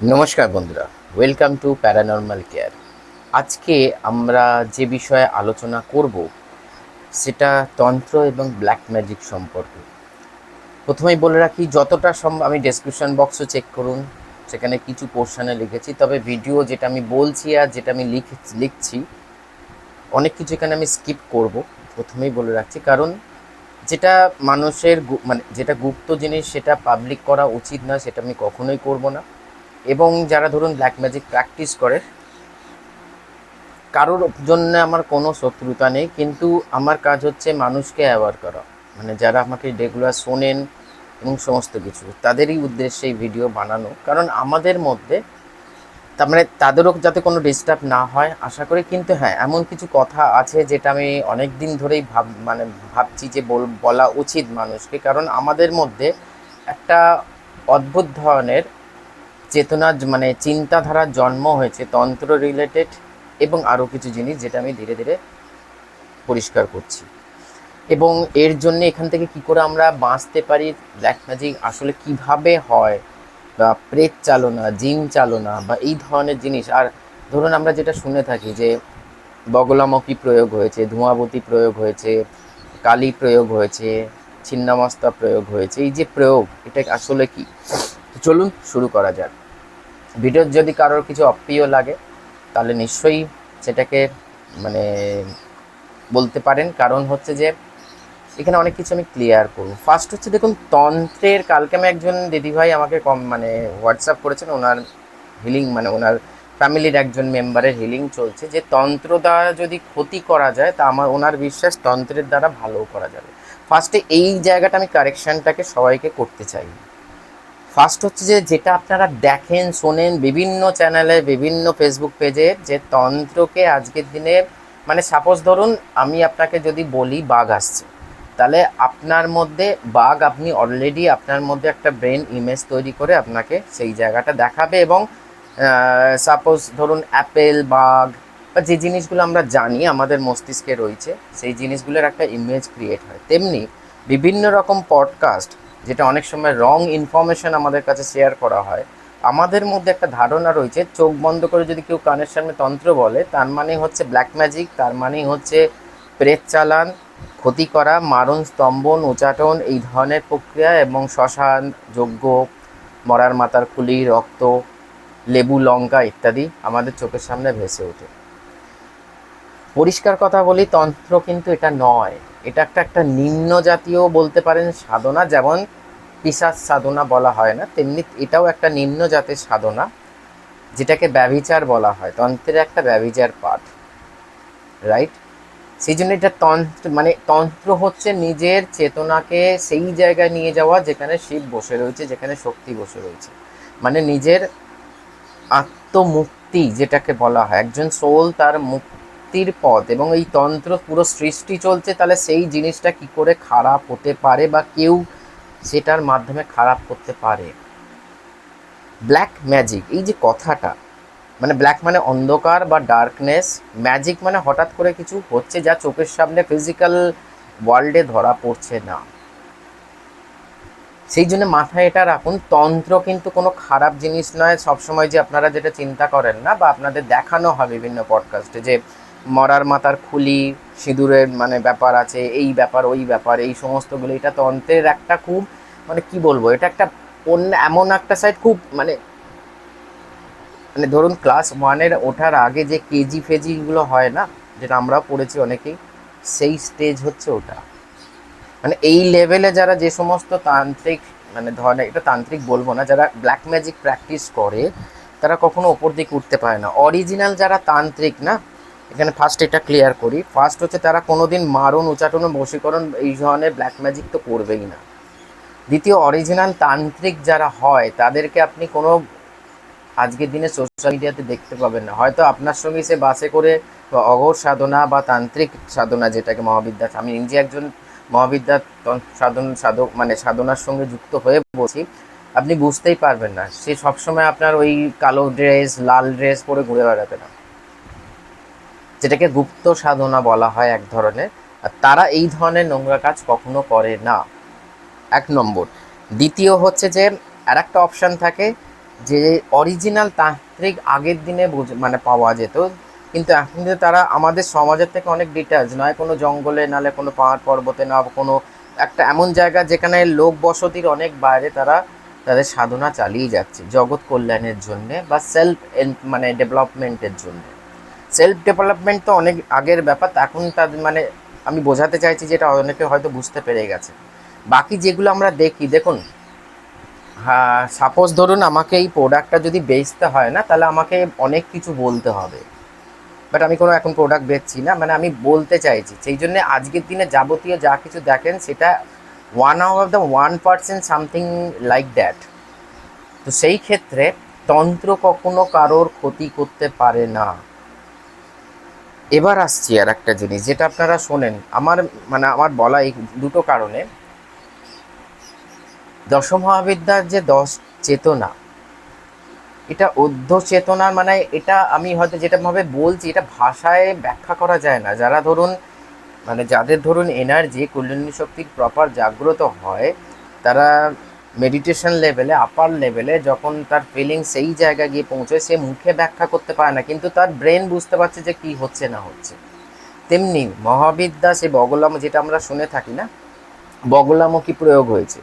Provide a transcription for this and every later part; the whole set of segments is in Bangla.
নমস্কার বন্ধুরা, ওয়েলকাম টু প্যারানর্মাল কেয়ার। আজকে আমরা যে বিষয়ে আলোচনা করব সেটা তন্ত্র এবং ব্ল্যাক ম্যাজিক সম্পর্কে। প্রথমেই বলে রাখি, যতটা সম্ভব আমি ডেসক্রিপশন বক্সও চেক করুন, সেখানে কিছু পোর্শনে লিখেছি। তবে ভিডিও যেটা আমি বলছি আর যেটা আমি লিখছি অনেক কিছু এখানে আমি স্কিপ করব, প্রথমেই বলে রাখছি। কারণ যেটা মানুষের মানে যেটা গুপ্ত জিনিস সেটা পাবলিক করা উচিত না, সেটা আমি কখনোই করব না। এবং যারা ধরুন ব্ল্যাক ম্যাজিক প্র্যাকটিস করে, কারোর জন্য আমার কোনো শত্রুতা নেই, কিন্তু আমার কাজ হচ্ছে মানুষকে অ্যাওয়ার করা। মানে যারা আমাকে রেগুলার শোনেন এবং সমস্ত কিছু, তাদেরই উদ্দেশ্যে এই ভিডিও বানানো। কারণ আমাদের মধ্যে তার মানে তাদেরও যাতে কোনো ডিস্টার্ব না হয় আশা করি। কিন্তু হ্যাঁ, এমন কিছু কথা আছে যেটা আমি অনেক দিন ধরেই ভাবছি যে বলা উচিত মানুষকে। কারণ আমাদের মধ্যে একটা অদ্ভুত ধরনের চেতনা মানে চিন্তাধারার জন্ম হয়েছে তন্ত্র রিলেটেড এবং আরও কিছু জিনিস, যেটা আমি ধীরে ধীরে পরিষ্কার করছি। এবং এর জন্য এখান থেকে কি করে আমরা বাঁচতে পারি, ব্ল্যাক ম্যাজিক আসলে কিভাবে হয়, বা প্রেত চালনা, জিন চালনা বা এই ধরনের জিনিস। আর ধরুন আমরা যেটা শুনে থাকি যে বগলামুখী প্রয়োগ হয়েছে, ধোঁয়াবতী প্রয়োগ হয়েছে, কালী প্রয়োগ হয়েছে, ছিন্নমস্তা প্রয়োগ হয়েছে, এই যে প্রয়োগ, এটা আসলে কি? তো চলুন শুরু করা যাক। ভিডিওর যদি কারোর কিছু অপ্রিয় লাগে তাহলে নিশ্চয়ই সেটাকে মানে বলতে পারেন। কারণ হচ্ছে যে এখানে অনেক কিছু আমি ক্লিয়ার করব। ফার্স্ট হচ্ছে দেখুন, তন্ত্রের কালকে আমি একজন দিদিভাই আমাকে মানে হোয়াটসঅ্যাপ করেছেন। ওনার হিলিং মানে ওনার ফ্যামিলির একজন মেম্বারের হিলিং চলছে, যে তন্ত্র দ্বারা যদি ক্ষতি করা যায় তা ওনার বিশ্বাস তন্ত্রের দ্বারা ভালো করা যাবে। ফার্স্টে এই জায়গাটা আমি কারেকশানটাকে সবাইকে করতে চাই। ফার্স্ট হচ্ছে যে যেটা আপনারা দেখেন শোনেন বিভিন্ন চ্যানেলে, বিভিন্ন ফেসবুক পেজে, যে তন্ত্রকে আজকের দিনে মানে সাপোজ ধরুন আমি আপনাকে যদি বলি বাঘ আসছে, তাহলে আপনার মধ্যে বাঘ, আপনি অলরেডি আপনার মধ্যে একটা ব্রেন ইমেজ তৈরি করে আপনাকে সেই জায়গাটা দেখাবে। এবং সাপোজ ধরুন অ্যাপেল, বাঘ বা যে জিনিসগুলো আমরা জানি আমাদের মস্তিষ্কে রয়েছে, সেই জিনিসগুলোর একটা ইমেজ ক্রিয়েট হয়। তেমনি বিভিন্ন রকম পডকাস্ট, যেটা অনেক সময় রং ইনফরমেশন আমাদের কাছে শেয়ার করা হয়, আমাদের মধ্যে একটা ধারণা রয়েছে চোখ বন্ধ করে যদি কেউ কানের সামনে তন্ত্র বলে তার মানে হচ্ছে ব্ল্যাক ম্যাজিক, তার মানে হচ্ছে প্রেত চালান, ক্ষতি করা, মারণ, স্তম্ভন, উচাটন, এই ধরনের প্রক্রিয়া। এবং শ্মশান যজ্ঞ, মরার মাথার খুলি, রক্ত, লেবু, লঙ্কা ইত্যাদি আমাদের চোখের সামনে ভেসে ওঠে। পরিষ্কার কথা বলি, তন্ত্র কিন্তু এটা নয়। এটা একটা নিম্ন জাতীয় বলতে পারেন সাধনা। যেমন পিশাচ সাধনা বলা হয় না, তেমনি এটাও একটা নিম্ন জাতের সাধনা, যেটাকে ব্যভিচার বলা হয়। তন্ত্রের একটা ব্যভিচার পাঠ, রাইট? সেই জন্য এটা তন্ত্র মানে তন্ত্র হচ্ছে নিজের চেতনাকে সেই জায়গায় নিয়ে যাওয়া যেখানে শিব বসে রয়েছে, যেখানে শক্তি বসে রয়েছে। মানে নিজের আত্মমুক্তি যেটাকে বলা হয়, একজন সোল তার মুক্তির পথ। এবং এই তন্ত্র পুরো সৃষ্টি চলছে, তাহলে সেই জিনিসটা কি করে খারাপ হতে পারে বা কেউ সেটার মাধ্যমে খারাপ করতে পারে? ব্ল্যাক ম্যাজিক এই যে কথাটা, মানে ব্ল্যাক মানে অন্ধকার বা ডার্কনেস, ম্যাজিক মানে হঠাৎ করে কিছু হচ্ছে যা চোখের সামনে ফিজিক্যাল ওয়ার্ল্ডে ধরা পড়ছে না। সেই জন্য মাথায় এটা রাখুন, তন্ত্র কিন্তু কোনো খারাপ জিনিস নয়। সবসময় যে আপনারা যেটা চিন্তা করেন না বা আপনাদের দেখানো হয় বিভিন্ন পডকাস্টে, যে মরার মাথার খুলি, সিঁদুরের মানে ব্যাপার আছে, এই ব্যাপার ওই ব্যাপার, এই সমস্তগুলো, এটা তন্ত্রের একটা খুব মানে কি বলবো, এটা একটা অন্য এমন একটা সাইড, খুব মানে মানে ধরুন ক্লাস ওয়ানের ওঠার আগে যে কেজি ফেজিগুলো হয় না, যেটা আমরাও পড়েছি অনেকেই, সেই স্টেজ হচ্ছে ওটা। মানে এই লেভেলে যারা যে সমস্ত তান্ত্রিক মানে ধরনের, এটা তান্ত্রিক বলবো না, যারা ব্ল্যাক ম্যাজিক প্র্যাকটিস করে তারা কখনো ওপর দিকে উঠতে পারে না। অরিজিনাল যারা তান্ত্রিক না, এখানে ফার্স্ট এটা ক্লিয়ার করি, ফার্স্ট হচ্ছে তারা কোনোদিন মারণ, উচাটন, বশীকরণ এই ধরনের ব্ল্যাক ম্যাজিক তো করবেই না। দ্বিতীয়, অরিজিনাল তান্ত্রিক যারা হয় তাদেরকে আপনি কোনো আজকের দিনে সোশ্যাল মিডিয়াতে দেখতে পাবেন না। হয়তো আপনার সঙ্গে সে বাসে করে অঘোর সাধনা বা তান্ত্রিক সাধনা, যেটাকে মহাবিদ্যা, আমি নিজে একজন মহাবিদ্যা সাধক মানে সাধনার সঙ্গে যুক্ত হয়ে বলছি, আপনি বুঝতেই পারবেন না সে সবসময় আপনার ওই কালো ড্রেস, লাল ড্রেস পরে ঘুরে বেড়াবে না, যেটাকে গুপ্ত সাধনা বলা হয় এক ধরনের। আর তারা এই ধরনের নোংরা কাজ কখনো করে না, এক নম্বর। দ্বিতীয় হচ্ছে যে আর একটা অপশান থাকে, যে অরিজিনাল তান্ত্রিক আগের দিনে মানে পাওয়া যেত, কিন্তু এখন কিন্তু তারা আমাদের সমাজের থেকে অনেক ডিটাচ, নয় কোনো জঙ্গলে, নালে কোনো পাহাড় পর্বতে, না কোনো একটা এমন জায়গা যেখানে লোক বসতির অনেক বাইরে তারা তাদের সাধনা চালিয়ে যাচ্ছে জগৎ কল্যাণের জন্যে বা সেলফ মানে ডেভেলপমেন্টের জন্য। সেলফ ডেভেলপমেন্ট তো অনেক আগের ব্যাপার, এখন তাদের মানে আমি বোঝাতে চাইছি যেটা অনেকে হয়তো বুঝতে পেরে গেছে। বাকি যেগুলো আমরা দেখি, দেখুন, হ্যাঁ, সাপোজ ধরুন আমাকে এই প্রোডাক্টটা যদি বেচতে হয় না, তাহলে আমাকে অনেক কিছু বলতে হবে, বাট আমি কোনো এখন প্রোডাক্ট বেচছি না, মানে আমি বলতে চাইছি সেই জন্য আজকের দিনে যাবতীয় যা কিছু দেখেন সেটা 1/1% সামথিং লাইক দ্যাট। তো সেই ক্ষেত্রে তন্ত্র কখনো কারোর ক্ষতি করতে পারে না। এবার আসছি আর একটা জিনিস যেটা আপনারা শোনেন, আমার মানে আমার বলা এই দুটো কারণে, দশমহাবিদ্যার যে 10 চেতনা, এটা অর্ধ চেতনা, মানে এটা আমি হয়তো যেটা ভাবে বলছি এটা ভাষায় ব্যাখ্যা করা যায় না। যারা ধরুন মানে যাদের ধরুন এনার্জি কুণ্ডলিনী শক্তির প্রপার জাগ্রত হয়, তারা মেডিটেশন লেভেলে, আপার লেভেলে যখন তার ফিলিং সেই জায়গায় গিয়ে পৌঁছয়, সে মুখে ব্যাখ্যা করতে পারে না, কিন্তু তার ব্রেন বুঝতে পারছে যে কি হচ্ছে না হচ্ছে। তেমনি মহাবিদ্যা সে বগলাম যেটা আমরা শুনে থাকি না, বগলামুখী প্রয়োগ হয়েছে,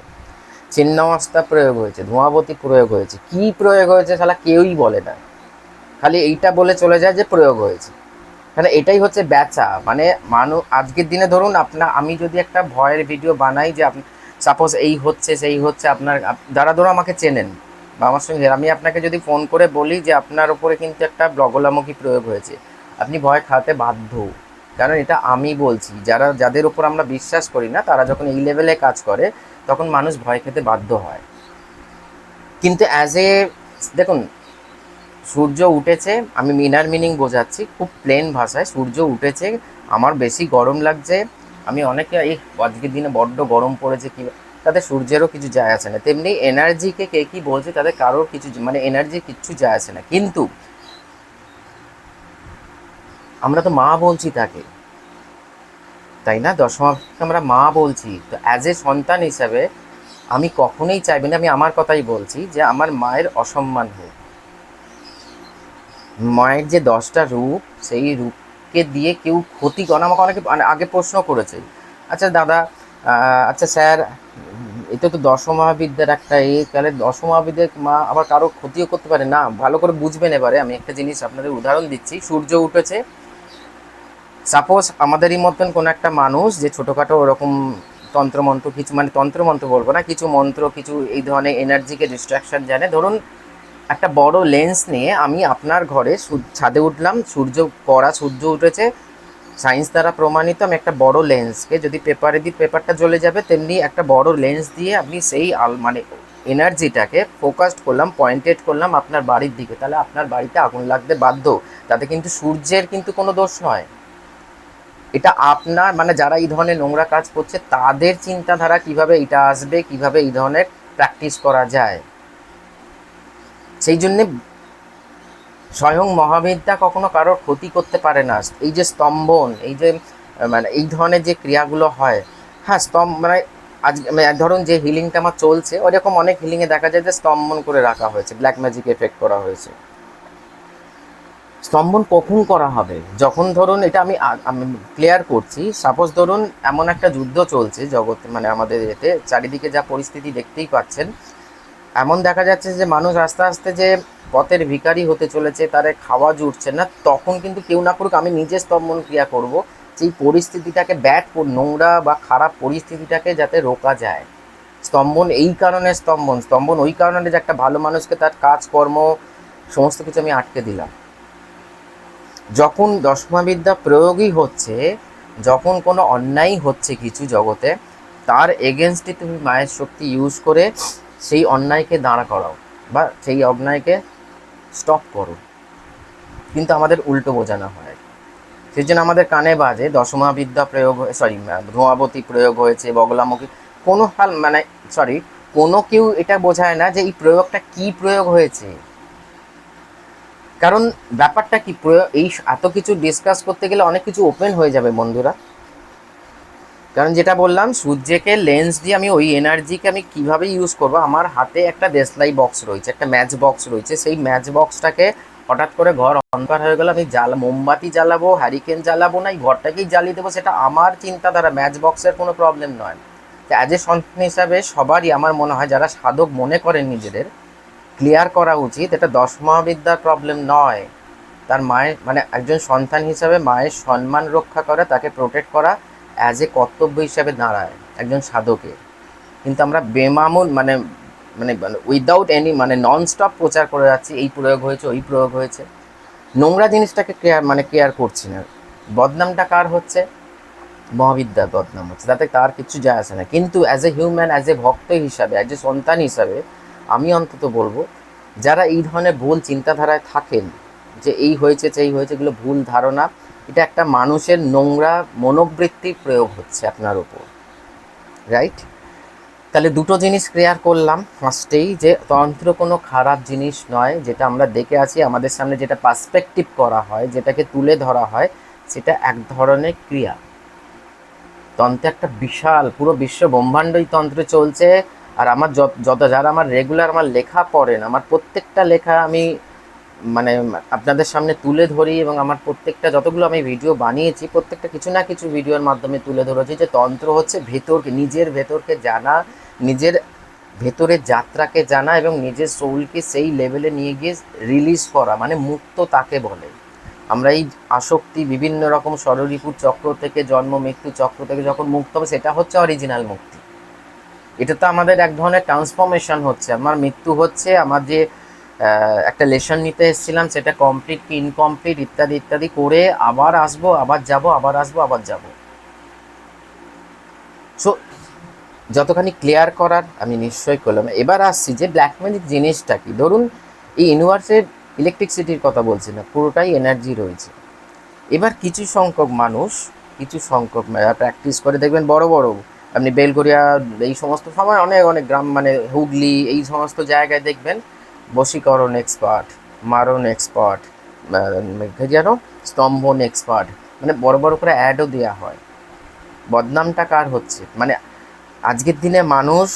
ছিন্নমস্তা প্রয়োগ হয়েছে, ধোঁয়াবতী প্রয়োগ হয়েছে, কি প্রয়োগ হয়েছে শালা কেউই বলে না, খালি এইটা বলে চলে যায় যে প্রয়োগ হয়েছে। মানে এটাই হচ্ছে ব্যাচা, মানে মানুষ আজকের দিনে ধরুন আমি যদি একটা ভয়ের ভিডিও বানাই যে আপনি সাপোজ এই হচ্ছে সেই হচ্ছে, আপনার যারা ধরো আমাকে চেনেন বা আমার সঙ্গে, আমি আপনাকে যদি ফোন করে বলি যে আপনার উপরে কিন্তু একটা বগলামুখী প্রয়োগ হয়েছে, আপনি ভয় খাওয়াতে বাধ্য, কারণ এটা আমি বলছি। যাদের উপর আমরা বিশ্বাস করি না, তারা যখন এই লেভেলে কাজ করে তখন মানুষ ভয় খেতে বাধ্য হয়। কিন্তু দেখুন, সূর্য উঠেছে, আমি ইনার মিনিং বোঝাচ্ছি খুব প্লেন ভাষায়, সূর্য উঠেছে, আমার বেশি গরম লাগছে, আমি অনেকে এই আজকের দিনে বড্ড গরম পড়েছে কি, তাদের সূর্যেরও কিছু যায় আসে না। তেমনি এনার্জিকে কে কী বলছে তাদের কারোর কিছু মানে এনার্জি কিচ্ছু যায় আসে না, কিন্তু আমরা তো মা বলছি তাকে, তাই না? দশমাকে আমরা মা বলছি, তো অ্যাজ এ সন্তান হিসাবে আমি কখনোই চাইবি না, আমি আমার কথাই বলছি, যে আমার মায়ের অসম্মান হোক। মায়ের যে 10টা রূপ, সেই রূপকে দিয়ে কেউ ক্ষতি করে, আমাকে অনেকে আগে প্রশ্ন করেছে, আচ্ছা দাদা, আচ্ছা স্যার, এটা তো দশমহাবিদ্যার একটা তাহলে দশমহাবিদ্যার মা আবার কারো ক্ষতিও করতে পারে না? ভালো করে বুঝবেন। এবারে আমি একটা জিনিস আপনাদের উদাহরণ দিচ্ছি, সূর্য উঠেছে, সাপোজ আমাদেরই মতন কোনো একটা মানুষ যে ছোটোখাটো ওরকম তন্ত্রমন্ত্র কিছু, মানে তন্ত্রমন্ত্র বলবো না, কিছু মন্ত্র কিছু এই ধরনের এনার্জিকে ডিস্ট্রাকশন জানে, ধরুন একটা বড় লেন্স নিয়ে আমি আপনার ঘরে ছাদে উঠলাম, সূর্য উঠেছে, সায়েন্স দ্বারা প্রমাণিত, আমি একটা বড় লেন্সকে যদি পেপারে দিই পেপারটা জ্বলে যাবে, তেমনি একটা বড় লেন্স দিয়ে আপনি সেই মানে এনার্জিটাকে ফোকাসড করলাম, পয়েন্টেড করলাম আপনার বাড়ির দিকে, তাহলে আপনার বাড়িতে আগুন লাগতে বাধ্য। তাতে কিন্তু সূর্যের কিন্তু কোনো দোষ নয়, এটা আপনার মানে যারা এই ধরনের নোংরা কাজ করছে তাদের চিন্তাধারা কিভাবে এটা আসবে, কিভাবে এই ধরনের প্র্যাকটিস করা যায়। সেই জন্যে স্বয়ং মহাবিদ্যা কখনো কারোর ক্ষতি করতে পারে না। এই যে স্তম্ভন, এই যে মানে এই ধরনের যে ক্রিয়াগুলো হয়, হ্যাঁ মানে আজ ধরুন যে হিলিংটা আমার চলছে, ওরকম অনেক হিলিংয়ে দেখা যায় যে স্তম্ভন করে রাখা হয়েছে, ব্ল্যাক ম্যাজিক এফেক্ট করা হয়েছে। স্তম্ভন কখন করা হবে? যখন ধরুন, এটা আমি ক্লিয়ার করছি, সাপোজ ধরুন এমন একটা যুদ্ধ চলছে জগতে, মানে আমাদের এতে চারিদিকে যা পরিস্থিতি দেখতেই পাচ্ছেন, এমন দেখা যাচ্ছে যে মানুষ আস্তে আস্তে যে পথের ভিখারি হতে চলেছে, তারে খাওয়া জুটছে না, তখন কিন্তু কেউ না করুক আমি নিজে স্তম্ভন ক্রিয়া করব, সেই পরিস্থিতিটাকে নোংরা বা খারাপ পরিস্থিতিটাকে যাতে রোকা যায়। স্তম্ভন এই কারণে স্তম্ভন ওই কারণে যে একটা ভালো মানুষকে তার কাজকর্ম সমস্ত কিছু আমি আটকে দিলাম। যখন দশমাবিদ্যা প্রয়োগই হচ্ছে, যখন কোনো অন্যায় হচ্ছে কিছু জগতে, তার এগেনস্টে তুমি মায়ের শক্তি ইউজ করে সেই অন্যায়কে দাঁড়া করাও বা সেই অন্যায়কে স্টপ করো, কিন্তু আমাদের উল্টো বোঝানো হয়। সেই জন্য আমাদের কানে বাজে দশমাবিদ্যা প্রয়োগ, ধোঁয়াবতী প্রয়োগ হয়েছে, বগলামুখী, কোনো হাল মানে কোনো কেউ এটা বোঝায় না যে এই প্রয়োগটা কি প্রয়োগ হয়েছে। কারণ ব্যাপারটা কি, এই এত কিছু ডিসকাস করতে গেলে অনেক কিছু ওপেন হয়ে যাবে বন্ধুরা। কারণ যেটা বললাম, সূর্যকে লেন্স দিয়ে আমি ওই এনার্জিকে আমি কিভাবে ইউজ করব, আমার হাতে একটা দেশলাই বক্স রয়েছে, একটা ম্যাচ বক্স রয়েছে, সেই ম্যাচ বক্সটাকে হঠাৎ করে ঘর অন্ধকার হয়ে গেল, আমি মোমবাতি জ্বালাবো, হ্যারিকেন জ্বালাবো না, এই ঘরটাকেই জ্বালিয়ে দেবো, সেটা আমার চিন্তাধারা, ম্যাচ বক্সের কোনো প্রবলেম নয়। অ্যাজ এ সন্তান হিসাবে সবারই আমার মনে হয়, যারা সাধক মনে করেন নিজেদের, ক্লিয়ার করা উচিত এটা 10 মহাবিদ্যার প্রবলেম নয়। তার মায়ের মানে একজন সন্তান হিসাবে মায়ের সম্মান রক্ষা করা, তাকে প্রোটেক্ট করা অ্যাজ এ কর্তব্য হিসাবে দাঁড়ায় একজন সাধকের। কিন্তু আমরা বেমামুল মানে মানে উইদাউট এনি মানে নন স্টপ প্রচার করে যাচ্ছি, এই প্রয়োগ হয়েছে, ওই প্রয়োগ হয়েছে, নোংরা জিনিসটাকে কেয়ার করছি না। বদনামটা কার হচ্ছে? মহাবিদ্যার বদনাম হচ্ছে, তাতে তার কিছু যায় আসে না। কিন্তু as a human, as a ভক্ত হিসাবে, অ্যাজ এ সন্তান হিসাবে আমি অন্তত বলবো, যারা এই ধরনের ভুল চিন্তাধারায় থাকেন যে এই হয়েছে সেই হয়েছে, এগুলো ভুল ধারণা, এটা একটা মানুষের নোংরা মনোবৃত্তির প্রয়োগ হচ্ছে আপনার ওপর, রাইট? তাহলে দুটো জিনিস ক্লিয়ার করলাম ফার্স্টেই, যে তন্ত্র কোনো খারাপ জিনিস নয়, যেটা আমরা দেখে আছি আমাদের সামনে, যেটা পার্সপেক্টিভ করা হয়, যেটাকে তুলে ধরা হয়, সেটা এক ধরনের ক্রিয়া। তন্ত্রে একটা বিশাল পুরো বিশ্ব ব্রহ্মাণ্ডই তন্ত্রে চলছে। আর আমার যত যারা আমার রেগুলার আমার লেখা পড়েন, আমার প্রত্যেকটা লেখা আমি মানে আপনাদের সামনে তুলে ধরি, এবং আমার প্রত্যেকটা যতগুলো আমি ভিডিও বানিয়েছি, প্রত্যেকটা কিছু না কিছু ভিডিওর মাধ্যমে তুলে ধরেছি যে তন্ত্র হচ্ছে ভেতরকে, নিজের ভেতরকে জানা, নিজের ভেতরের যাত্রাকে জানা, এবং নিজের সোলকে সেই লেভেলে নিয়ে গিয়ে রিলিজ করা, মানে মুক্ত তাকে বলে। আমরা এই আসক্তি, বিভিন্ন রকম ষড়রিপুর চক্র থেকে, জন্ম মৃত্যু চক্র থেকে যখন মুক্ত হবে, সেটা হচ্ছে অরিজিনাল মুক্তি। এটা তো আমাদের এক ধরনের ট্রান্সফরমেশন হচ্ছে, আমার মৃত্যু হচ্ছে, আমার যে একটা লেসন নিতে এসেছিলাম সেটা কমপ্লিট কি ইনকমপ্লিট ইত্যাদি ইত্যাদি করে আবার আসবো, আবার যাব, আবার আসবো, আবার যাব। সো যতখানি ক্লিয়ার করার আমি নিশ্চয়ই করলাম। এবার আসছি যে ব্ল্যাক ম্যাজিক জিনিসটা কি। ধরুন এই ইউনিভার্সের ইলেকট্রিসিটির কথা বলছি না, পুরোটাই এনার্জি রয়েছে। এবার কিছু সংখ্যক মানুষ, কিছু সংখ্যক প্র্যাকটিস করে দেখবেন, বড় বড় আপনি বেলগড়িয়া এই সমস্ত সময় অনেক অনেক গ্রাম মানে হুগলি এই সমস্ত জায়গায় দেখবেন বশীকরণ এক্সপার্ট, মারণ এক্সপার্ট, যেন স্তম্ভন এক্সপার্ট, মানে বড় বড় করে অ্যাডও দেওয়া হয়। বদনামটা কার হচ্ছে? মানে আজকের দিনে মানুষ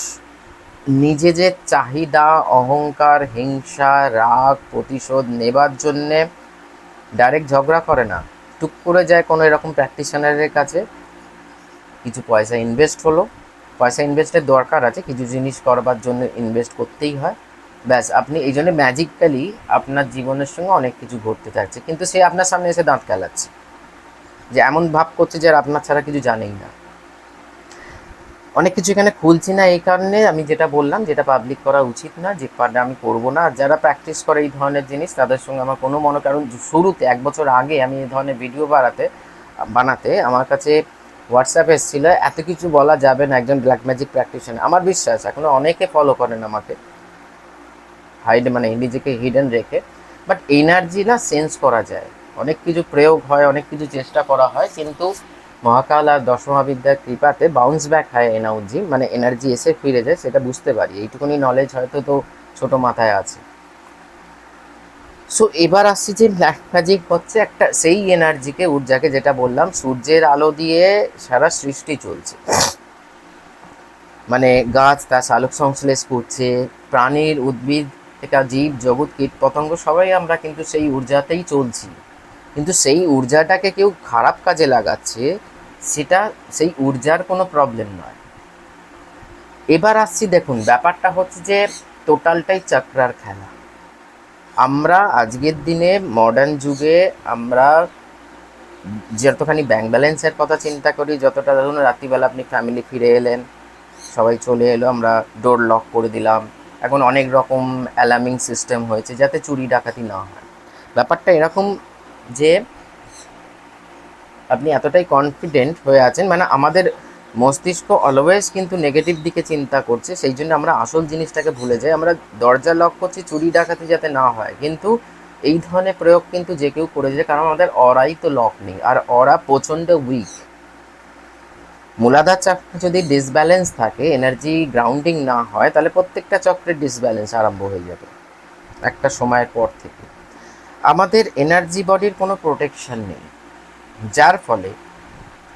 নিজে যে চাহিদা, অহংকার, হিংসা, রাগ, প্রতিশোধ নেবার জন্যে ডাইরেক্ট ঝগড়া করে না, টুক করে যায় কোনো এরকম প্র্যাকটিশনারের কাছে, কিছু পয়সা ইনভেস্ট হলো, পয়সা ইনভেস্টের দরকার আছে, কিছু জিনিস করবার জন্য ইনভেস্ট করতেই হয়, ব্যাস আপনি এই জন্য ম্যাজিক্যালি আপনার জীবনের সঙ্গে অনেক কিছু ঘটতে থাকছে, কিন্তু সে আপনার সামনে এসে দাঁত খেলাচ্ছে, যে এমন ভাব করছে যে আপনার ছাড়া কিছু জানেই না। অনেক কিছু এখানে খুলছি না এই কারণে, আমি যেটা বললাম, যেটা পাবলিক করা উচিত না, যে কারণে আমি করবো না। আর যারা প্র্যাকটিস করে এই ধরনের জিনিস, তাদের সঙ্গে আমার কোনো কারণ শুরুতে 1 বছর আগে আমি এই ধরনের ভিডিও বানাতে আমার কাছে হোয়াটসঅ্যাপ এসেছিল, এত কিছু বলা যাবে না একজন ব্ল্যাক ম্যাজিক প্র্যাকটিশনার। আমার বিশ্বাস এখনও অনেকে ফলো করেন আমাকে, মানে নিজেকে হিডেন রেখে, বাট এনার্জি না সেন্স করা যায়, অনেক কিছু প্রয়োগ হয়, অনেক কিছু চেষ্টা করা হয়, কিন্তু মহাকাল আর দশমহাবিদ্যার কৃপাতে বাউন্স ব্যাক হয় এনার্জি, মানে এনার্জি এসে ফিরে যায়, সেটা বুঝতে পারি। এইটুকুনি নলেজ হয়তো তো ছোট মাথায় আছে। সো এবার আসছি যে ব্ল্যাক ম্যাজিক হচ্ছে একটা সেই এনার্জিকে, ঊর্জাকে, যেটা বললাম সূর্যের আলো দিয়ে সারা সৃষ্টি চলছে, মানে গাছ তার সালোক সংশ্লেষ করছে, প্রাণীর, উদ্ভিদ থেকে জীব জগৎ, কীট পতঙ্গ, সবাই আমরা কিন্তু সেই ঊর্জাতেই চলছি। কিন্তু সেই ঊর্জাটাকে কেউ খারাপ কাজে লাগাচ্ছে, সেটা সেই ঊর্জার কোনো প্রবলেম নয়। এবার আসছি, দেখুন ব্যাপারটা হচ্ছে যে টোটালটাই চক্রার খেলা। আমরা আজকের দিনে মডার্ন যুগে আমরা যতখানি ব্যাংক ব্যালেন্সের কথা চিন্তা করি, যতটা ধরুন রাত্রিবেলা আপনি ফ্যামিলি ফিরে এলেন, সবাই চলে এলো, আমরা ডোর লক করে দিলাম, এখন অনেক রকম অ্যালার্মিং সিস্টেম হয়েছে যাতে চুরি ডাকাতি না হয়। ব্যাপারটা এরকম যে আপনি এতটাই কনফিডেন্ট হয়ে আছেন, মানে আমাদের মস্তিষ্ক অলওয়েজ কিন্তু নেগেটিভ দিকে চিন্তা করছে, সেই জন্য আমরা আসল জিনিসটাকে ভুলে যাই। আমরা দরজা লক করছি চুরি ডাকাতি যাতে না হয়, কিন্তু এই ধরনের প্রয়োগ কিন্তু যে কেউ করে যায়, কারণ আমাদের অরাই তো লক নেই, আর অরা প্রচণ্ড উইক। মূলাধার চক্র যদি ডিসব্যালেন্স থাকে, এনার্জি গ্রাউন্ডিং না হয়, তাহলে প্রত্যেকটা চক্রের ডিসব্যালেন্স আরম্ভ হয়ে যাবে একটা সময়ের পর থেকে। আমাদের এনার্জি বডির কোনো প্রোটেকশন নেই, যার ফলে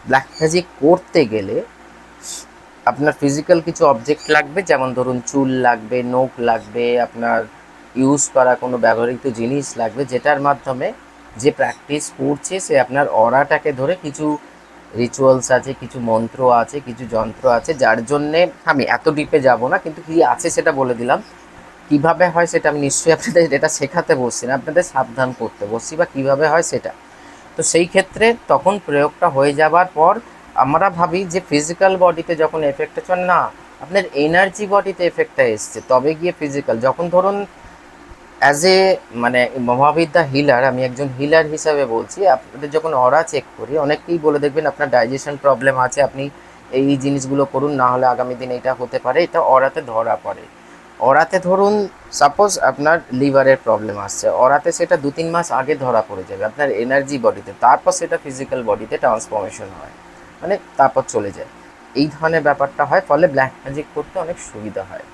ব্ল্যাক ম্যাজিক করতে গেলে আপনার ফিজিক্যাল কিছু অবজেক্ট লাগবে, যেমন ধরুন চুল লাগবে, নখ লাগবে, আপনার ইউজ করা কোনো ব্যবহৃত জিনিস লাগবে, যেটার মাধ্যমে যে প্র্যাকটিস করছে সে আপনার অরাটাকে ধরে কিছু রিচুয়ালস আছে, কিছু মন্ত্র আছে, কিছু যন্ত্র আছে, যার জন্যে আমি এত ডিপে যাব না, কিন্তু কী আছে সেটা বলে দিলাম। কিভাবে হয় সেটা আমি নিশ্চয়ই আপনাদের এটা শেখাতে বসছি না, আপনাদের সাবধান করতে বসছি, বা কীভাবে হয় সেটা। তো সেই ক্ষেত্রে তখন প্রয়োগটা হয়ে যাবার পর আমরা ভাবি যে ফিজিক্যাল বডিতে যখন এফেক্ট হচ্ছে না, আপনার এনার্জি বডিতে এফেক্টটা এসছে, তবে গিয়ে ফিজিক্যাল। যখন ধরুন অ্যাজ এ মানে মহাবিদ্যা হিলার, আমি একজন হিলার হিসাবে বলছি, আপনাদের যখন অরা চেক করি অনেকেই বলে দেখবেন আপনার ডাইজেশন প্রবলেম আছে, আপনি এই জিনিসগুলো করুন, না হলে আগামী দিনে এটা হতে পারে, এটা অরাতে ধরা পড়ে। অরাতে ধরুন সাপোজ আপনার লিভারের প্রবলেম আসছে, অরাতে সেটা 2-3 মাস আগে ধরা পড়ে যাবে আপনার এনার্জি বডিতে, তারপর সেটা ফিজিক্যাল বডিতে ট্রান্সফরমেশন হয়, মানে তারপর চলে যায়। এই ধরনের ব্যাপারটা হয়, ফলে ব্ল্যাক ম্যাজিক করতে অনেক সুবিধা হয়।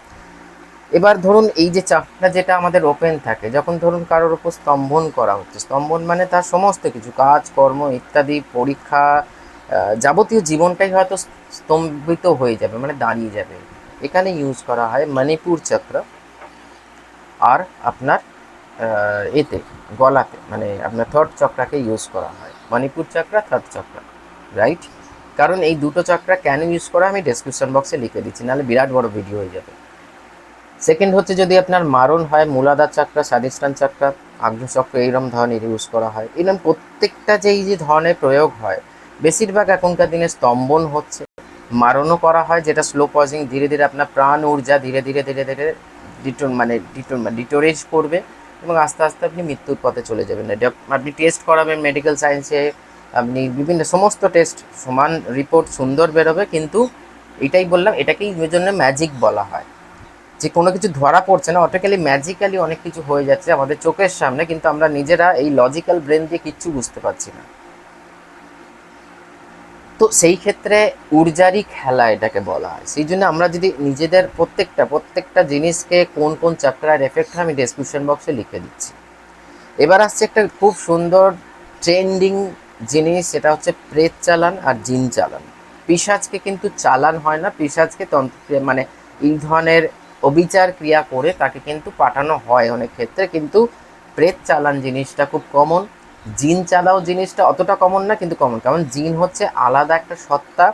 এবার ধরুন এই যে চাকরা যেটা আমাদের ওপেন থাকে, যখন ধরুন কারোর উপর স্তম্ভন করা হচ্ছে, স্তম্ভন মানে তার সমস্ত কিছু কাজ কর্ম ইত্যাদি, পরীক্ষা, যাবতীয় জীবনটাই হয়তো স্তম্ভিত হয়ে যাবে, মানে দাঁড়িয়ে যাবে। এখানে ইউজ করা হয় মণিপুর চক্র, আর আপনার এতে গলাতে, মানে আপনার থার্ড চক্রাকে ইউজ করা হয়, মণিপুর চক্রা, থার্ড চক্রা, রাইট? কারণ এই দুটো চক্রা কেন ইউজ করা আমি ডেসক্রিপশন বক্সে লিখে দিচ্ছি, নাহলে বিরাট বড় ভিডিও হয়ে যাবে। সেকেন্ড হচ্ছে যদি আপনার মারণ হয়, মূলাধার চক্র, স্বাধিষ্ঠান চক্র, আগ্নেয়চক্র, এইরকম ধরনের ইউজ করা হয়। এরকম প্রত্যেকটা যে ধরনের প্রয়োগ হয়, বেশিরভাগ এখনকার দিনে স্তম্ভন হচ্ছে, মারণও করা হয়, যেটা স্লো পজিং, ধীরে ধীরে আপনার প্রাণ ঊর্জা ধীরে ধীরে ধীরে ধীরে ডিটোরেজ করবে, এবং আস্তে আস্তে আপনি মৃত্যুর পথে চলে যাবেন। এটা আপনি টেস্ট করাবেন মেডিকেল সায়েন্সে, আপনি বিভিন্ন সমস্ত টেস্ট সমান রিপোর্ট সুন্দর বেরোবে, কিন্তু এটাই বললাম, এটাকেই ওই জন্য ম্যাজিক বলা হয়, যে কোনো কিছু ধরা পড়ছে না, অটোক্যালি ম্যাজিক্যালি অনেক কিছু হয়ে যাচ্ছে আমাদের চোখের সামনে, কিন্তু আমরা নিজেরা এই লজিক্যাল ব্রেন দিয়ে কিচ্ছু বুঝতে পারছি না। তো সেই ক্ষেত্রে ঊর্জারই খেলা এটাকে বলা হয়। সেই জন্য আমরা যদি নিজেদের প্রত্যেকটা জিনিসকে কোন কোন চক্রার এফেক্ট হয় আমি ডেসক্রিপশন বক্সে লিখে দিচ্ছি। এবার আসছে একটা খুব সুন্দর ট্রেন্ডিং জিনিস, সেটা হচ্ছে প্রেত চালান আর জিন চালান। পিশাচকে কিন্তু চালান হয় না, পিশাচকে মানে এই ধরনের অবিচার ক্রিয়া করে তাকে কিন্তু পাঠানো হয় অনেক ক্ষেত্রে, কিন্তু প্রেত চালান জিনিসটা খুব কমন। জিন চালাও জিনিসটা অতটা কমন না, কিন্তু কমন। কারণ জিন হচ্ছে আলাদা একটা সত্তা,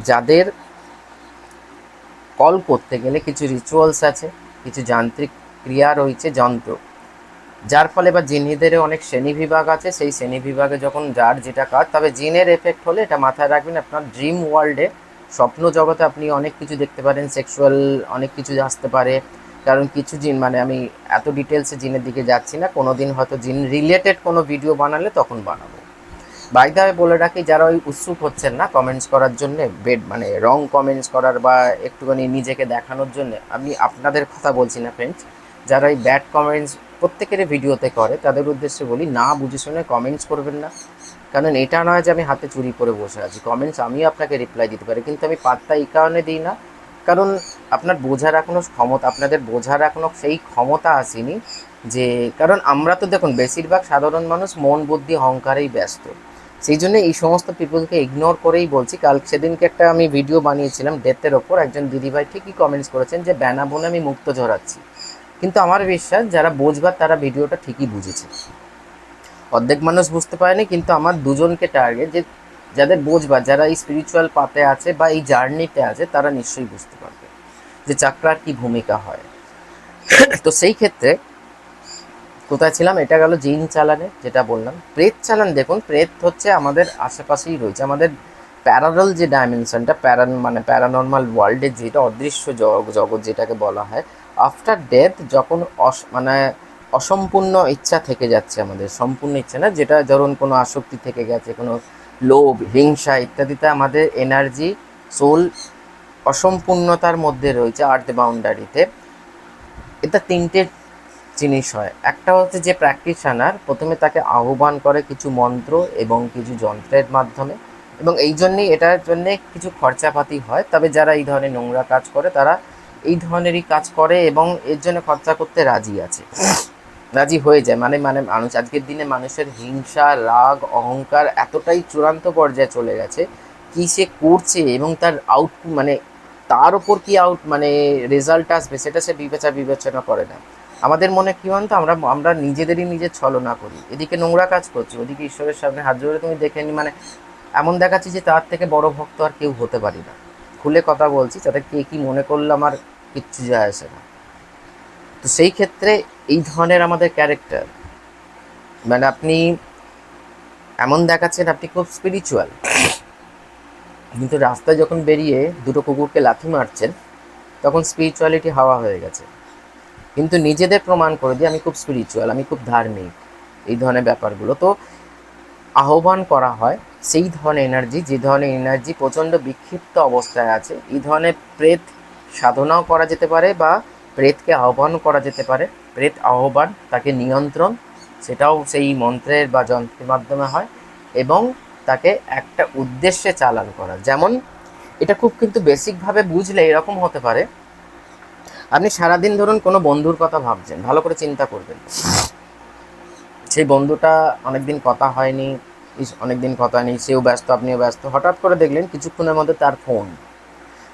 যাদের কল করতে গেলে কিছু রিচুয়ালস আছে, কিছু যান্ত্রিক ক্রিয়া রয়েছে, যন্ত্র, যার ফলে বা জিনেদেরও অনেক শ্রেণীবিভাগ আছে। সেই শ্রেণীবিভাগে যখন যার যেটা কাজ, তবে জিনের এফেক্ট হলে এটা মাথায় রাখবেন, আপনার ড্রিম ওয়ার্ল্ডে, স্বপ্ন জগতে আপনি অনেক কিছু দেখতে পারেন, সেক্সুয়াল অনেক কিছু আসতে পারে। কারণ কিছু জিন, মানে আমি এত ডিটেলসে জিনের দিকে যাচ্ছি না, কোনো দিন হয়তো জিন রিলেটেড কোনো ভিডিও বানালে তখন বানাবো। বাইদায় বলে রাখি, যারা ওই উৎসুক হচ্ছেন না কমেন্টস করার জন্যে, মানে রং কমেন্টস করার বা একটুখানি নিজেকে দেখানোর জন্যে, আমি আপনাদের কথা বলছি না ফ্রেন্ডস, যারা এই ব্যাড কমেন্টস প্রত্যেকের ভিডিওতে করে, তাদের উদ্দেশ্যে বলি, না বুঝে শুনে কমেন্টস করবেন না। কারণ এটা নয় যে আমি হাতে চুরি করে বসে আছি, কমেন্টস আমিও আপনাকে রিপ্লাই দিতে পারি, কিন্তু আমি পাত্তা এই কারণে দিই না, কারণ আপনার বোঝার এখনও ক্ষমতা, আপনাদের বোঝার এখনও সেই ক্ষমতা আসেনি। যে কারণ আমরা তো দেখুন বেশিরভাগ সাধারণ মানুষ মন বুদ্ধি অহংকারেই ব্যস্ত, সেই জন্য এই সমস্ত পিপলকে ইগনোর করেই বলছি। সেদিনকে একটা আমি ভিডিও বানিয়েছিলাম ডেথের ওপর, একজন দিদিভাই ঠিকই কমেন্টস করেছেন যে ব্যানা বোনে আমি মুক্ত ঝরাচ্ছি, কিন্তু আমার বিশ্বাস যারা বোঝবার তারা ভিডিওটা ঠিকই বুঝেছে, অর্ধেক মানুষ বুঝতে পারেনি। কিন্তু আমার দুজনকে টার্গেট, যে যাদের বোঝবার, যারা এই স্পিরিচুয়াল পাতে আছে বা এই জার্নিতে আছে, তারা নিশ্চয়ই বুঝতে পারবে যে চাকরার কী ভূমিকা হয়। তো সেই ক্ষেত্রে কোথায় ছিলাম, এটা গেল জিন চালানে যেটা বললাম। প্রেত চালান দেখুন, প্রেত হচ্ছে আমাদের আশেপাশেই রয়েছে, আমাদের প্যারালাল যে ডাইমেনশনটা, মানে প্যারানর্মাল ওয়ার্ল্ডে, যেটা অদৃশ্য জগৎ যেটাকে বলা হয়, আফটার ডেথ যখন মানে অসম্পূর্ণ ইচ্ছা থেকে যাচ্ছে আমাদের, সম্পূর্ণ ইচ্ছা না, যেটা ধরুন কোনো আসক্তি থেকে গেছে, কোনো লোভ, হিংসা ইত্যাদিতে আমাদের এনার্জি, সোল অসম্পূর্ণতার মধ্যে রয়েছে, আর্থ বাউন্ডারিতে। এটা তিনটে জিনিস হয়। একটা হচ্ছে যে প্র্যাকটিশনার প্রথমে তাকে আহ্বান করে কিছু মন্ত্র এবং কিছু যন্ত্রের মাধ্যমে, এবং এই জন্যেই এটার জন্যে কিছু খরচাপাতি হয়। তবে যারা এই ধরনের নোংরা কাজ করে, তারা এই ধরনেরই কাজ করে এবং এর জন্য খরচা করতে রাজি আছে। রাজি হয়ে যায়। মানে মানে মানুষ আজকের দিনে মানুষের হিংসা, রাগ, অহংকার এতটাই চূড়ান্ত পর্যায়ে চলে গেছে, কি সে করছে এবং তার মানে তার ওপর কি মানে রেজাল্ট আসবে সেটা সে বিবেচনা করে না। আমাদের মনে কি বলতো, আমরা আমরা নিজেদেরই নিজের ছলনা করি, এদিকে নোংরা কাজ করছি, ওদিকে ঈশ্বরের সামনে হাত জোড়ে তুমি দেখে নি, মানে এমন দেখাচ্ছি যে তার থেকে বড় ভক্ত আর কেউ হতে পারি না। খুলে কথা বলছি, যাতে কে কি মনে করলে আমার কিচ্ছু যায় আসে না। তো সেই ক্ষেত্রে এই ধরনের আমাদের ক্যারেক্টার, মানে আপনি এমন দেখাচ্ছেন আপনি খুব স্পিরিচুয়াল, কিন্তু রাস্তায় যখন বেরিয়ে দুটো কুকুরকে লাথি মারছেন তখন স্পিরিচুয়ালিটি হাওয়া হয়ে গেছে। কিন্তু নিজেদের প্রমাণ করে দিয়ে আমি খুব স্পিরিচুয়াল, আমি খুব ধার্মিক, এই ধরনের ব্যাপারগুলো তো আহ্বান করা হয়। সেই ধরনের এনার্জি, যে ধরনের এনার্জি প্রচণ্ড বিক্ষিপ্ত অবস্থায় আছে, এই ধরনের প্রেত সাধনাও করা যেতে পারে বা প্রেতকে আহ্বান করা যেতে পারে। প্রেত আহ্বান, তাকে নিয়ন্ত্রণ, সেটাও সেই মন্ত্রের বা যন্ত্রের মাধ্যমে হয়, এবং তাকে একটা উদ্দেশ্যে চালান করা। যেমন এটা খুব কিন্তু বেসিকভাবে বুঝলে এরকম হতে পারে, আপনি সারাদিন ধরুন কোনো বন্ধুর কথা ভাবছেন, ভালো করে চিন্তা করবেন, সেই বন্ধুটা অনেকদিন কথা হয়নি, অনেকদিন কথা নেই, সেও ব্যস্ত আপনিও ব্যস্ত, হঠাৎ করে দেখলেন কিছুক্ষণের মধ্যে তার ফোন,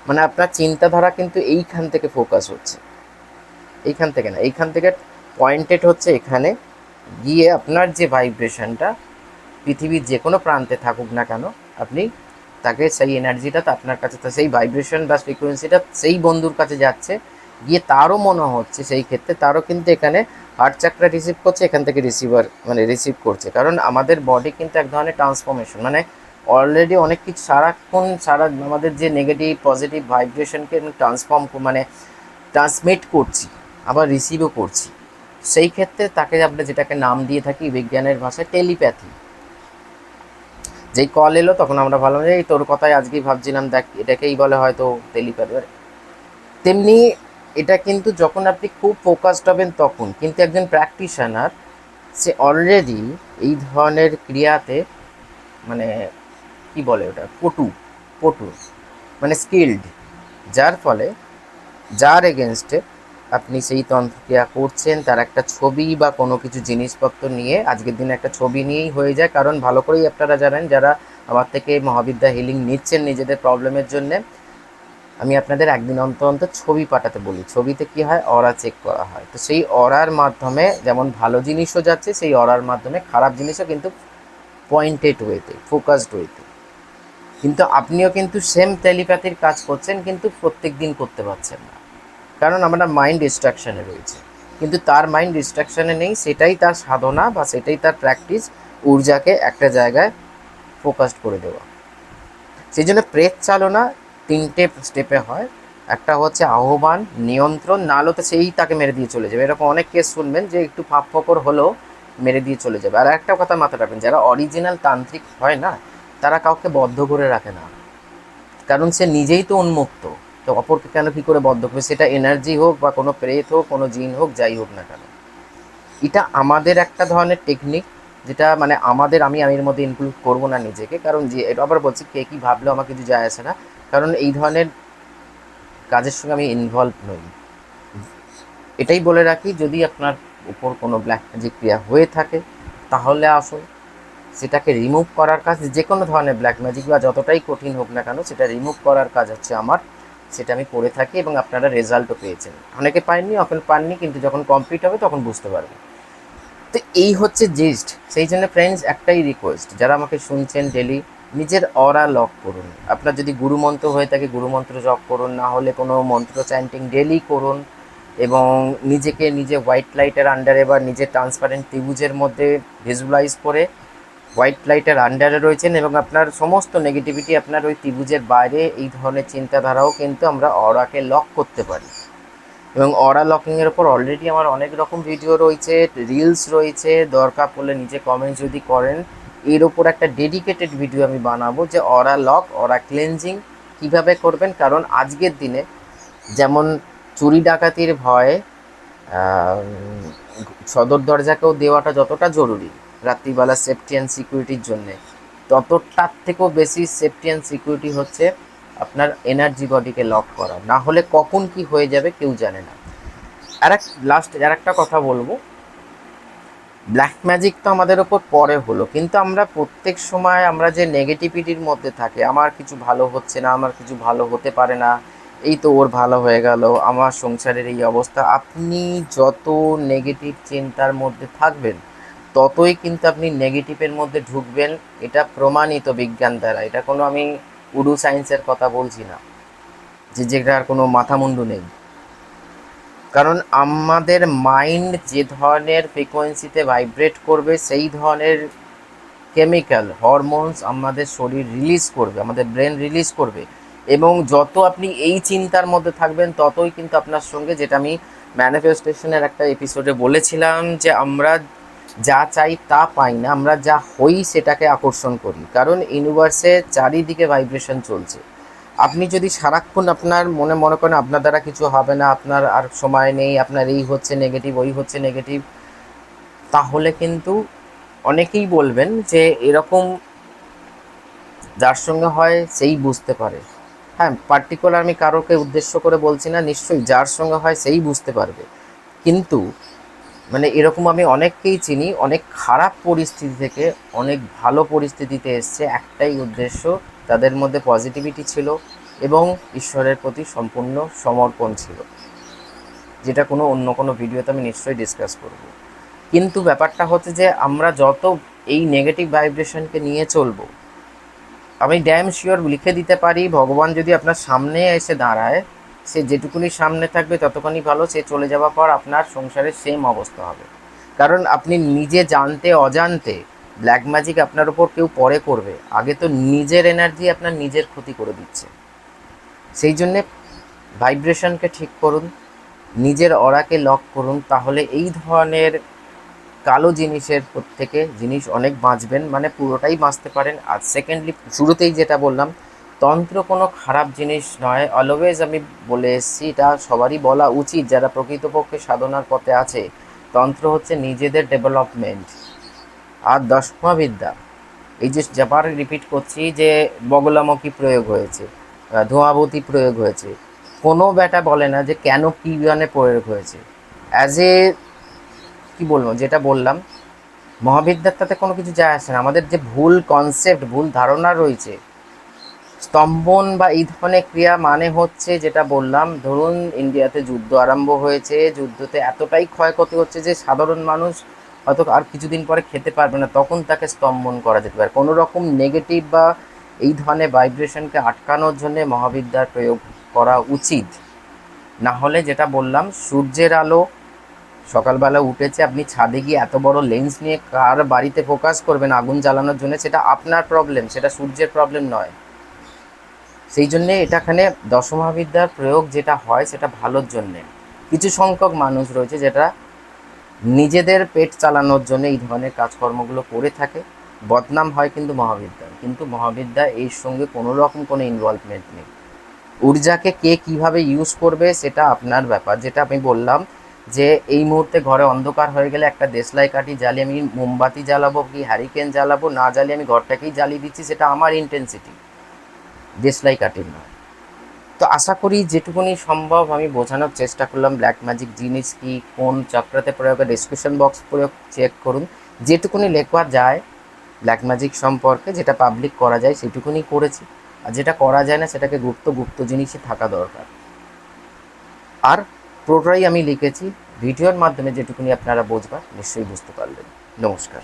মানে আপনার চিন্তাধারা কিন্তু এইখান থেকে ফোকাস হচ্ছে, এইখান থেকে না, এইখান থেকে পয়েন্টেড হচ্ছে এখানে গিয়ে আপনার যে ভাইব্রেশনটা পৃথিবীর যে কোনো প্রান্তে থাকুক না কেন, আপনি তাকে সেই এনার্জিটা তো আপনার কাছে, তো সেই ভাইব্রেশন বা ফ্রিকোয়েন্সিটা সেই বন্ধুর কাছে যাচ্ছে, গিয়ে তারও মনে হচ্ছে সেই ক্ষেত্রে তারও কিন্তু এখানে হার্ট চাকরা রিসিভ করছে, এখান থেকে রিসিভার মানে রিসিভ করছে। কারণ আমাদের বডি কিন্তু এক ধরনের ট্রান্সফরমেশন, মানে অলরেডি অনেক কিছু সারাক্ষণ আমাদের যে নেগেটিভ পজিটিভ ভাইব্রেশনকে ট্রান্সফর্ম মানে ট্রান্সমিট করছি, আবার রিসিভও করছি। সেই ক্ষেত্রে তাকে আমরা যেটাকে নাম দিয়ে থাকি বিজ্ঞানের ভাষায় টেলিপ্যাথি। যেই কল এলো তখন আমরা ভাবলাম যে এই তোর কথাই আজকেই ভাবছিলাম, দেখ এটাকেই বলে হয়তো টেলিপ্যাথি। তেমনি এটা কিন্তু যখন আপনি খুব ফোকাসড হবেন তখন, কিন্তু একজন প্র্যাকটিশনার সে অলরেডি এই ধরনের ক্রিয়াতে মানে কি বলে ওটা, পটু, পটু মানে স্কিল্ড, যার ফলে যার এগেনস্টে আপনি সেই তন্ত্রক্রিয়া করছেন তার একটা ছবি বা কোনো কিছু জিনিসপত্র নিয়ে, আজকের দিনে একটা ছবি নিয়েই হয়ে যায়। কারণ ভালো করেই আপনারা জানেন যারা আমার থেকে মহাবিদ্যা হিলিং নিচ্ছেন নিজেদের প্রবলেমের জন্যে, আমি আপনাদের একদিন অন্তর অন্তর ছবি পাঠাতে বলি। ছবিতে কি হয়, অরা চেক করা হয়, তো সেই অরার মাধ্যমে যেমন ভালো জিনিসও যাচ্ছে, সেই অরার মাধ্যমে খারাপ জিনিসও কিন্তু পয়েন্টেড ওয়েতে, ফোকাসড ওয়েতে। কিন্তু আপনিও কিন্তু সেম টেলিপ্যাথির কাজ করছেন, কিন্তু প্রত্যেক দিন করতে পারছেন না, কারণ আমরা মাইন্ড ডিস্ট্রাকশানে রয়েছে। কিন্তু তার মাইন্ড ডিস্ট্রাকশানে নেই, সেটাই তার সাধনা বা সেটাই তার প্র্যাকটিস, ঊর্জাকে একটা জায়গায় ফোকাসড করে দেওয়া। সেই জন্য প্রেত চালনা তিনটে স্টেপে হয়। একটা হচ্ছে আহ্বান, নিয়ন্ত্রণ, নাহলে তো সেই তাকে মেরে দিয়ে চলে যাবে। এরকম অনেক কেস শুনবেন যে একটু ফাঁক ফকর হলেও মেরে দিয়ে চলে যাবে। আর একটা কথা মাথায় রাখবেন, যারা অরিজিনাল তান্ত্রিক হয় না, তারা কাউকে বদ্ধ করে রাখে না, কারণ সে নিজেই তো উন্মুক্ত। তো অপরকে কেন কী করে বদ্ধ করবে, সেটা এনার্জি হোক বা কোনো প্রেত হোক, কোনো জিন হোক, যাই হোক না কেন। এটা আমাদের একটা ধরনের টেকনিক, যেটা মানে আমাদের, আমি এর মধ্যে ইনক্লুড করবো না নিজেকে, কারণ যে এটা আবার বলছি কে কী ভাবলেও আমার কিছু যায় আসে না, কারণ এই ধরনের কাজের সঙ্গে আমি ইনভলভ নই। এটাই বলে রাখি, যদি আপনার উপর কোনো ব্ল্যাক ম্যাজিক ক্রিয়া হয়ে থাকে তাহলে আসুন, সেটাকে রিমুভ করার কাজ, যে কোনো ধরনের ব্ল্যাক ম্যাজিক বা যতটাই কঠিন হোক না কেন, সেটা রিমুভ করার কাজ হচ্ছে আমার, সেটা আমি করে থাকি এবং আপনারা রেজাল্টও পেয়েছেন। অনেকে পাননি, অনেকে পাননি, কিন্তু যখন কমপ্লিট হবে তখন বুঝতে পারবেন। তো এই হচ্ছে জিস্ট। সেই জন্য ফ্রেন্ডস একটাই রিকোয়েস্ট, যারা আমাকে শুনছেন ডেলি, নিজের অরা লক করুন। আপনার যদি গুরুমন্ত্র হয়ে থাকে গুরুমন্ত্র জপ করুন, না হলে কোনো মন্ত্র চ্যান্টিং ডেলি করুন, এবং নিজেকে নিজে হোয়াইট লাইটের আন্ডারে বা নিজের ট্রান্সপারেন্ট ত্রিভুজের মধ্যে ভিজুয়ালাইজ করে হোয়াইট লাইটের আন্ডারে রয়েছেন, এবং আপনার সমস্ত নেগেটিভিটি আপনার ওই ত্রিভুজের বাইরে, এই ধরনের চিন্তাধারাও কিন্তু আমরা অরাকে লক করতে পারি। এবং অরা লকিংয়ের ওপর অলরেডি আমার অনেক রকম ভিডিও রয়েছে, রিলস রয়েছে, দরকার পড়লে নিজে কমেন্টস যদি করেন, এর ওপর একটা ডেডিকেটেড ভিডিও আমি বানাবো যে অরা লক, অরা ক্লেনজিং কীভাবে করবেন। কারণ আজকের দিনে যেমন চুরি ডাকাতির ভয়ে সদর দরজাকেও দেওয়াটা যতটা জরুরি রাত্রিবেলা সেফটি অ্যান্ড সিকিউরিটির জন্যে, ততটার থেকেও বেশি সেফটি অ্যান্ড সিকিউরিটি হচ্ছে আপনার এনার্জি বডিকে লক করা, না হলে কখন কি হয়ে যাবে কেউ জানে না। আর একটা কথা বলবো, ব্ল্যাক ম্যাজিক তো আমাদের ওপর পরে হলো, কিন্তু আমরা প্রত্যেক সময় আমরা যে নেগেটিভিটির মধ্যে থাকি, আমার কিছু ভালো হচ্ছে না, আমার কিছু ভালো হতে পারে না, এই তো ওর ভালো হয়ে গেল, আমার সংসারের এই অবস্থা, আপনি যত নেগেটিভ চিন্তার মধ্যে থাকবেন ততই কিন্তু আপনি নেগেটিভের মধ্যে ঢুকবেন। এটা প্রমাণিত বিজ্ঞান দ্বারা, এটা কোনো আমি উডু সায়েন্সের কথা বলছি না যে যেটার কোনো মাথা মুন্ডু নেই। কারণ আমাদের মাইন্ড যে ধরনের ফ্রিকোয়েন্সিতে ভাইব্রেট করবে সেই ধরনের কেমিক্যাল হরমোনস আমাদের শরীর রিলিজ করবে, আমাদের ব্রেন রিলিজ করবে। এবং যত আপনি এই চিন্তার মধ্যে থাকবেন ততই কিন্তু আপনার সঙ্গে, যেটা আমি ম্যানিফেস্টেশনের একটা এপিসোডে বলেছিলাম, যে আমরা যা চাই তা পাই না, আমরা যা হই সেটাকে আকর্ষণ করি। কারণ ইউনিভার্সে চারিদিকে ভাইব্রেশন চলছে। আপনি যদি সারাক্ষণ আপনার মনে করেন আপনার দ্বারা কিছু হবে না, আপনার আর সময় নেই, আপনার এই হচ্ছে নেগেটিভ, ওই হচ্ছে নেগেটিভ, তাহলে কিন্তু অনেকেই বলবেন যে এরকম যার সঙ্গে হয় সেই বুঝতে পারে। হ্যাঁ, পার্টিকুলার আমি কারোকে উদ্দেশ্য করে বলছি না, নিশ্চয়ই যার সঙ্গে হয় সেই বুঝতে পারবে। কিন্তু মানে এরকম আমি অনেককেই চিনি, অনেক খারাপ পরিস্থিতি থেকে অনেক ভালো পরিস্থিতিতে এসছে, একটাই উদ্দেশ্য, তাদের মধ্যে পজিটিভিটি ছিল এবং ঈশ্বরের প্রতি সম্পূর্ণ সমর্পণ ছিল, যেটা অন্য কোনো ভিডিওতে আমি নিশ্চয়ই ডিসকাস করব। কিন্তু ব্যাপারটা হচ্ছে যে আমরা যত এই নেগেটিভ ভাইব্রেশনকে নিয়ে চলবো, আমি ড্যাম শিওর লিখে দিতে পারি, ভগবান যদি আপনার সামনে এসে দাঁড়ায়, সে যেটুকুনি সামনে থাকবে ততক্ষণই ভালো, সে চলে যাওয়ার পর আপনার সংসারের সেম অবস্থা হবে। কারণ আপনি নিজে জানতে অজান্তে ব্ল্যাক ম্যাজিক আপনার ওপর কেউ পরে করবে, আগে তো নিজের এনার্জি আপনার নিজের ক্ষতি করে দিচ্ছে। সেই জন্যে ভাইব্রেশনকে ঠিক করুন, নিজের অরাকে লক করুন, তাহলে এই ধরনের কালো জিনিসের থেকে জিনিস অনেক বাঁচবেন, মানে পুরোটাই বাঁচতে পারেন। আর সেকেন্ডলি, শুরুতেই যেটা বললাম, তন্ত্র কোনো খারাপ জিনিস নয়, অলওয়েজ আমি বলে এসেছি, এটা সবারই বলা উচিত যারা প্রকৃতপক্ষে সাধনার পথে আছে। তন্ত্র হচ্ছে নিজেদের ডেভেলপমেন্ট। আর দশমা বিদ্যা, এই যে যাবার রিপিট করছি যে বগলামুখী প্রয়োগ হয়েছে, ধোঁয়াবতী প্রয়োগ হয়েছে, কোনো ব্যাটা বলে না যে কেন কী বিমানে প্রয়োগ হয়েছে। অ্যাজ এ কী বলবো, যেটা বললাম, মহাবিদ্যার তাতে কোনো কিছু যায় আসে না। আমাদের যে ভুল কনসেপ্ট, ভুল ধারণা রয়েছে, স্তম্ভন বা এই ধরনের ক্রিয়া মানে হচ্ছে, যেটা বললাম, ধরুন ইন্ডিয়াতে যুদ্ধ আরম্ভ হয়েছে, যুদ্ধতে এতটাই ক্ষয়ক্ষতি হচ্ছে যে সাধারণ মানুষ হয়তো আর কিছুদিন পরে খেতে পারবে না, তখন তাকে স্তম্ভন করা যেতে পারে। কোনো রকম নেগেটিভ বা এই ধরনের ভাইব্রেশনকে আটকানোর জন্যে মহাবিদ্যার প্রয়োগ করা উচিত। না হলে যেটা বললাম, সূর্যের আলো সকালবেলা উঠেছে, আপনি ছাদে গিয়ে এত বড় লেন্স নিয়ে কার বাড়িতে ফোকাস করবেন আগুন জ্বালানোর জন্য, সেটা আপনার প্রবলেম, সেটা সূর্যের প্রবলেম নয়। সেই জন্যে এটাখানে দশমহাবিদ্যার প্রয়োগ যেটা হয় সেটা ভালোর জন্যে। কিছু সংখ্যক মানুষ রয়েছে যেটা নিজেদের পেট চালানোর জন্য এই ধরনের কাজকর্মগুলো করে থাকে, বদনাম হয় কিন্তু মহাবিদ্যার। কিন্তু মহাবিদ্যা এর সঙ্গে কোনো রকম কোনো ইনভলভমেন্ট নেই। ঊর্জাকে কে কীভাবে ইউজ করবে সেটা আপনার ব্যাপার। যেটা আমি বললাম যে এই মুহূর্তে ঘরে অন্ধকার হয়ে গেলে একটা দেশলাই কাঠি জ্বালিয়ে আমি মোমবাতি জ্বালাবো কি হ্যারিকেন জ্বালাবো, না জ্বালিয়ে আমি ঘরটাকেই জ্বালিয়ে দিচ্ছি, সেটা আমার ইন্টেন্সিটি, দেশলাই কাঠির নয়। তো আশা করি যেটুকুনি সম্ভব আমি বোঝানোর চেষ্টা করলাম ব্ল্যাক ম্যাজিক জিনিস কি, কোন চক্রাতে প্রয়োগে, ডিসক্রিপশন বক্স প্রয়োগ চেক করুন। যেটুকুনি লেখা যায় ব্ল্যাক ম্যাজিক সম্পর্কে, যেটা পাবলিক করা যায় সেটুকুনি করেছি, আর যেটা করা যায় না সেটাকে গুপ্ত গুপ্ত জিনিসই থাকা দরকার। আর পুরোটাই আমি লিখেছি, ভিডিওর মাধ্যমে যেটুকুনি আপনারা বুঝবার নিশ্চয়ই বুঝতে পারলেন। নমস্কার।